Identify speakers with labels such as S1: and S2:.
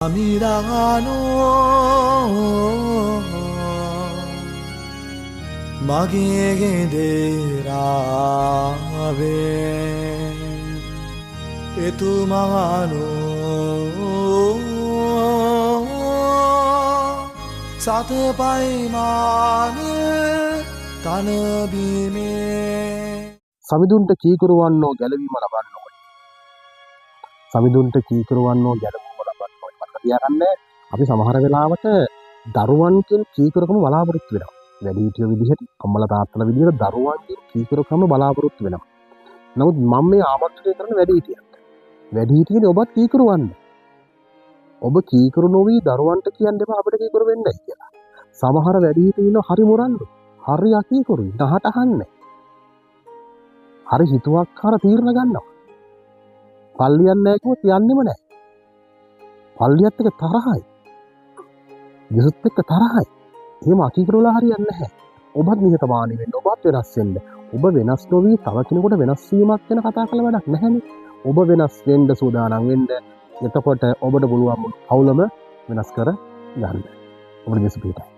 S1: අමිරානෝ මගේ ගෙදරාවේ එතුමානෝ සතපයිමාන තනබීමේ
S2: සමිඳුන්ට කීකරුවන්නෝ ගැලවීම ලබන්න ඕනේ. සමිඳුන්ට කීකරුවන්නෝ ගැලවීම ලබන්න ඕනේ. මතක තියාගන්න අපි සමහර වෙලාවට දරුවන්ගෙන් කීකරුකම බලාපොරොත්තු වෙනවා. වැඩිහිටියෝ විදිහට අම්මලා තාත්තලා විදිහට දරුවන්ගෙන් කීකරුකම බලාපොරොත්තු වෙනවා. නමුත් මම මේ ආමන්ත්‍රණය කරන වැඩිහිටියන්ට. වැඩිහිටියනේ ඔබත් කීකරුවන්න. ඔබ කීකරු නොවි දරුවන්ට කියන්න එපා අපිට කීකරු වෙන්නයි කියලා. සමහර වැඩිහිටියෝ ඉන්න හරි මොරල්ලු. හරි අකීකරුයි. නහට අහන්නේ. හරි හිතුවක්කාර තීරණ ගන්නවා. පල්ලියක් නැහැ කිව්වොත් යන්නෙම නැහැ. පල්ලියත් එක්ක තරහයි. ජෙසුත් එක්ක තරහයි. එහෙම අකීකරුවලා හරියන්නේ නැහැ. ඔබත් නිහතමානී වෙන්න. ඔබත් වෙනස් වෙන්න. ඔබ වෙනස් නොවි තව කෙනෙකුට වෙනස් වීමක් ගැන කතා කරලා වැඩක් නැහැනේ. ඔබ වෙනස් වෙන්න සූදානම් වෙන්න. එතකොට ඔබට පුළුවන් පවුලම වෙනස් කර ගන්න. ඔබට ජෙසු පිටයි.